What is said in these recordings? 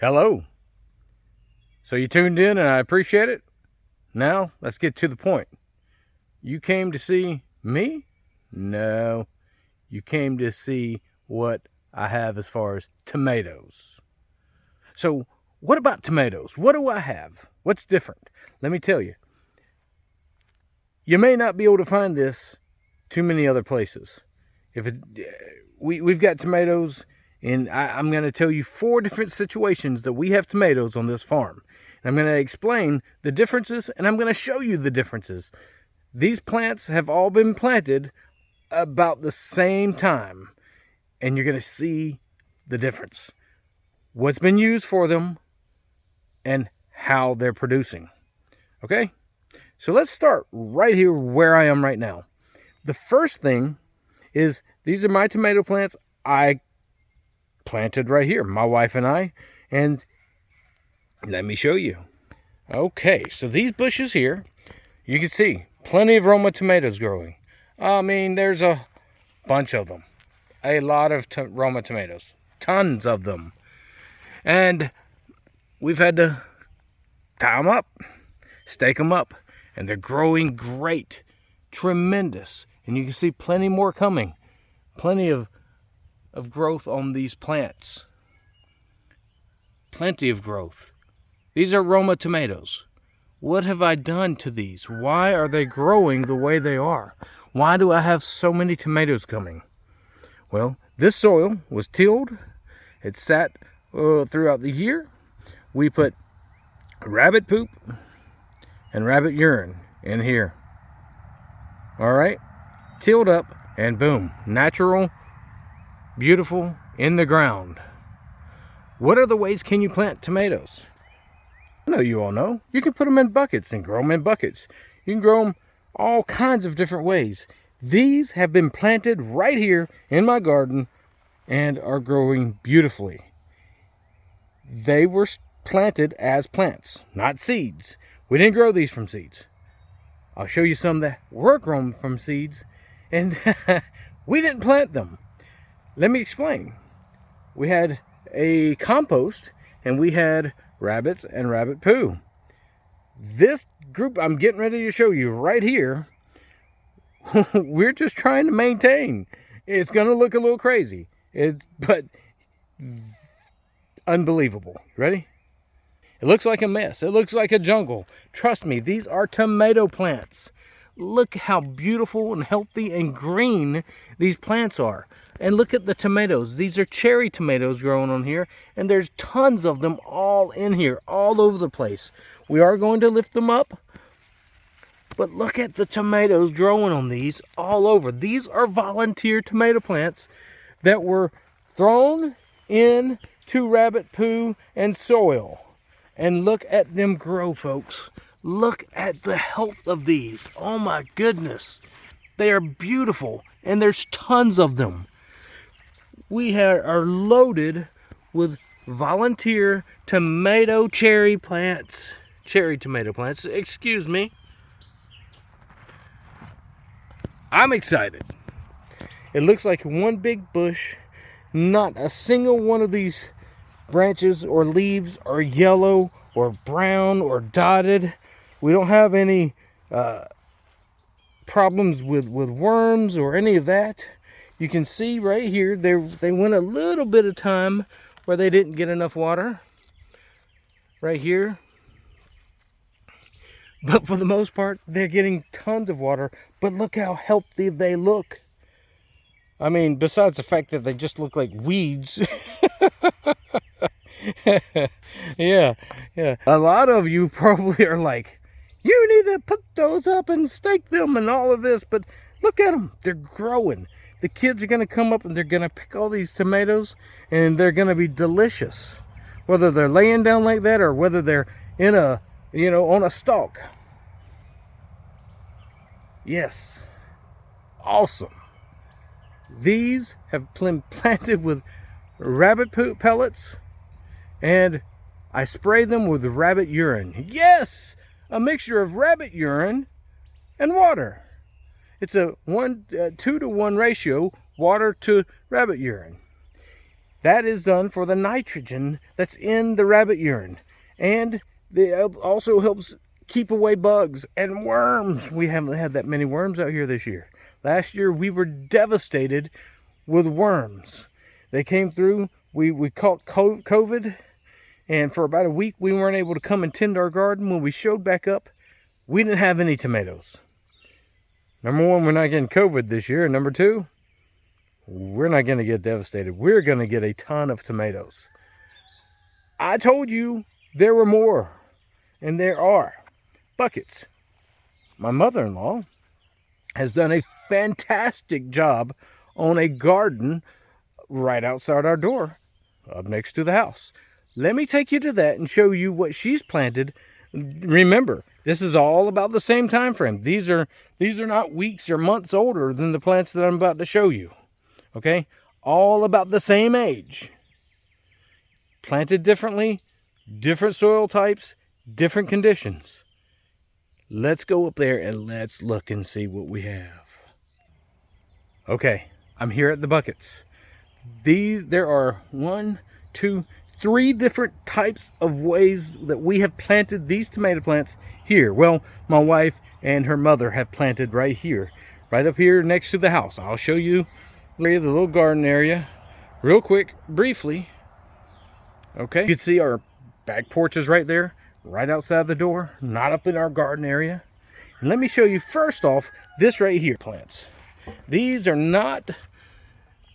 Hello. So you tuned in and I appreciate it. Now let's get to the point. You came to see me? No. You came to see what I have as far as tomatoes. So what about tomatoes? What do I have? What's different? Let me tell you. You may not be able to find this too many other places. We've got tomatoes, and I'm going to tell you 4 different situations that we have tomatoes on this farm. And I'm going to explain the differences, and I'm going to show you the differences. These plants have all been planted about the same time, and you're going to see the difference. What's been used for them, and how they're producing. Okay? So let's start right here where I am right now. The first thing is these are my tomato plants I planted right here, my wife and I, and let me show you. Okay, so these bushes here, you can see plenty of Roma tomatoes growing. I mean, there's a bunch of them. A lot of Roma tomatoes. Tons of them. And we've had to tie them up, stake them up, and they're growing great. Tremendous. And you can see plenty more coming. Plenty of growth on these plants. Plenty of growth. These are Roma tomatoes. What have I done to these? Why are they growing the way they are? Why do I have so many tomatoes coming? Well, this soil was tilled. It sat throughout the year. We put rabbit poop and rabbit urine in here. All right, tilled up, and boom, natural, beautiful, in the ground. What other ways can you plant tomatoes? I know you all know. You can put them in buckets and grow them in buckets. You can grow them all kinds of different ways. These have been planted right here in my garden and are growing beautifully. They were planted as plants, not seeds. We didn't grow these from seeds. I'll show you some that were grown from seeds, and we didn't plant them. Let me explain. We had a compost, and we had rabbits and rabbit poo. This group I'm getting ready to show you right here, we're just trying to maintain. It's going to look a little crazy, but unbelievable. Ready? It looks like a mess. It looks like a jungle. Trust me, these are tomato plants. Look how beautiful and healthy and green these plants are. And look at the tomatoes. These are cherry tomatoes growing on here, and there's tons of them all in here, all over the place. We are going to lift them up, but look at the tomatoes growing on these all over. These are volunteer tomato plants that were thrown into rabbit poo and soil. And look at them grow, folks. Look at the health of these. Oh my goodness. They are beautiful, and there's tons of them. We are loaded with volunteer tomato cherry plants. Cherry tomato plants, excuse me. I'm excited. It looks like one big bush. Not a single one of these branches or leaves are yellow or brown or dotted. We don't have any problems with worms or any of that. You can see right here, they went a little bit of time where they didn't get enough water. Right here. But for the most part, they're getting tons of water. But look how healthy they look. I mean, besides the fact that they just look like weeds. Yeah. A lot of you probably are like, you need to put those up and stake them and all of this. But look at them. They're growing. The kids are going to come up and they're going to pick all these tomatoes, and they're going to be delicious. Whether they're laying down like that or whether they're in a, on a stalk. Yes. Awesome. These have been planted with rabbit poop pellets, and I spray them with rabbit urine. Yes! A mixture of rabbit urine and water. It's a 2-to-1 ratio, water to rabbit urine. That is done for the nitrogen that's in the rabbit urine. And it also helps keep away bugs and worms. We haven't had that many worms out here this year. Last year we were devastated with worms. They came through. We caught COVID, and for about a week we weren't able to come and tend our garden. When we showed back up, we didn't have any tomatoes. Number one, we're not getting COVID this year. And number two, we're not going to get devastated. We're going to get a ton of tomatoes. I told you there were more, and there are. Buckets. My mother-in-law has done a fantastic job on a garden right outside our door, up next to the house. Let me take you to that and show you what she's planted. Remember, this is all about the same time frame. These are not weeks or months older than the plants that I'm about to show you. Okay? All about the same age. Planted differently, different soil types, different conditions. Let's go up there and let's look and see what we have. Okay, I'm here at the buckets. There are 1, 2, 3 different types of ways that we have planted these tomato plants here. Well, my wife and her mother have planted right here, right up here next to the house. I'll show you the little garden area real quick, briefly. Okay, you can see our back porch is right there, right outside the door, not up in our garden area. And let me show you first off this right here plants. These are not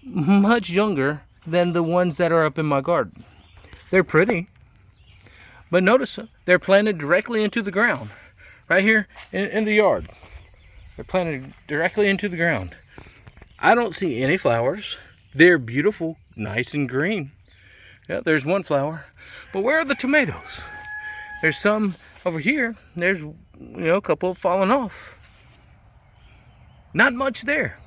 much younger than the ones that are up in my garden. They're pretty, but notice they're planted directly into the ground, right here in the yard. They're planted directly into the ground. I don't see any flowers. They're beautiful, nice and green. Yeah, there's one flower. But where are the tomatoes? There's some over here. There's, a couple falling off. Not much there.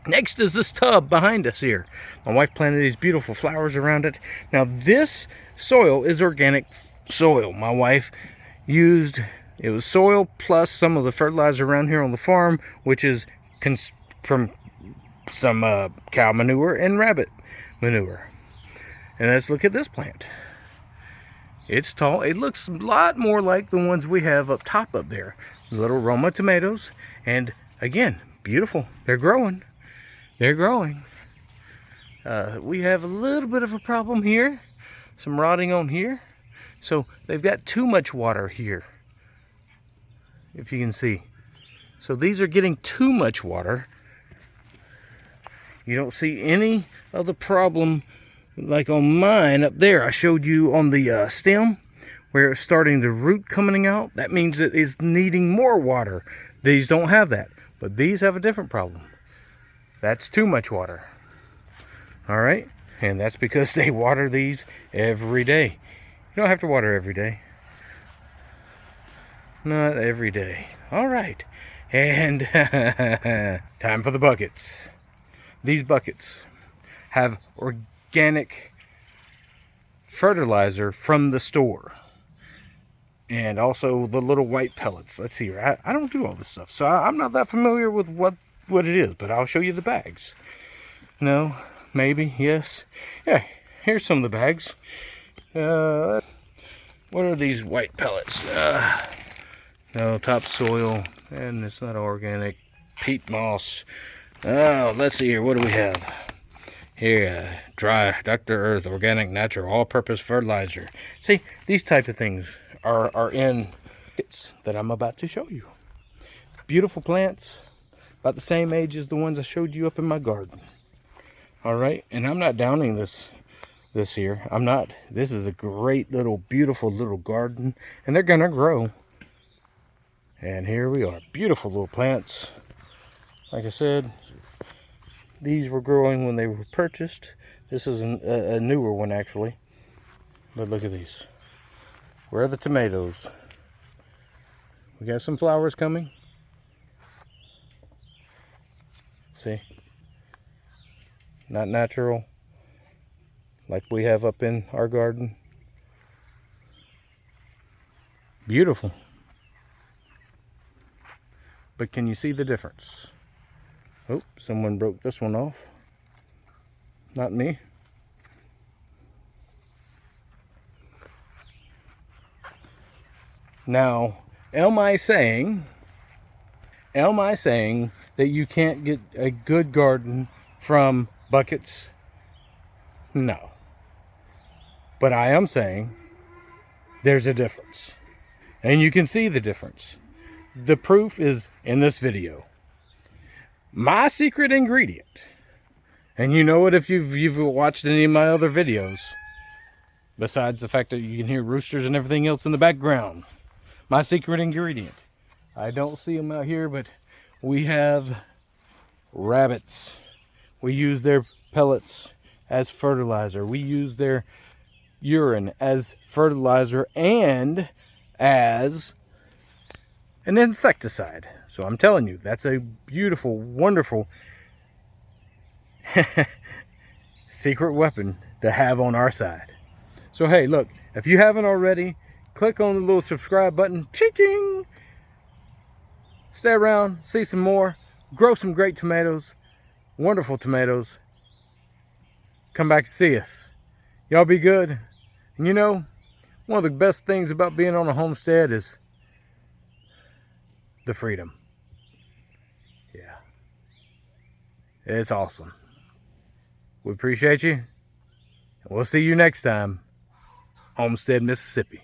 Next is this tub behind us here. My wife planted these beautiful flowers around it. Now this soil is organic soil. My wife used, it was soil plus some of the fertilizer around here on the farm, which is from some cow manure and rabbit manure. And let's look at this plant. It's tall. It looks a lot more like the ones we have up top up there. Little Roma tomatoes. And again, beautiful. They're growing. They're growing. We have a little bit of a problem here. Some rotting on here. So they've got too much water here, if you can see. So these are getting too much water. You don't see any of the problem like on mine up there. I showed you on the stem where it's starting the root coming out. That means it is needing more water. These don't have that, but these have a different problem. That's too much water. All right, and that's because they water these every day. You don't have to water every day. Not every day. All right, and time for the buckets. These buckets have organic fertilizer from the store, and also the little white pellets. Let's see here. I don't do all this stuff, so I'm not that familiar with what it is, but I'll show you the bags. No, maybe, yes. Yeah, here's some of the bags. What are these white pellets? No, topsoil, and it's not organic. Peat moss. Oh, let's see here. What do we have? Here, dry, Dr. Earth, organic, natural, all-purpose fertilizer. See, these type of things are in kits that I'm about to show you. Beautiful plants, about the same age as the ones I showed you up in my garden. All right, and I'm not downing this here. I'm not. This is a great little, beautiful little garden, and they're gonna grow. And here we are, beautiful little plants. Like I said, these were growing when they were purchased. This is a newer one, actually. But look at these. Where are the tomatoes? We got some flowers coming. See? Not natural, like we have up in our garden. Beautiful. But can you see the difference? Oh, someone broke this one off. Not me. Now, am I saying that you can't get a good garden from buckets? No. But I am saying there's a difference. And you can see the difference. The proof is in this video. My secret ingredient, and you know it if you've watched any of my other videos, besides the fact that you can hear roosters and everything else in the background. My secret ingredient. I don't see them out here, but we have rabbits. We use their pellets as fertilizer. We use their urine as fertilizer and as an insecticide. So I'm telling you, that's a beautiful, wonderful secret weapon to have on our side. So hey, look, if you haven't already, click on the little subscribe button. Ching! Stay around, see some more, grow some great tomatoes, wonderful tomatoes. Come back to see us. Y'all be good. And you know, one of the best things about being on a homestead is the freedom. Yeah. It's awesome. We appreciate you. And we'll see you next time. Homestead, Mississippi.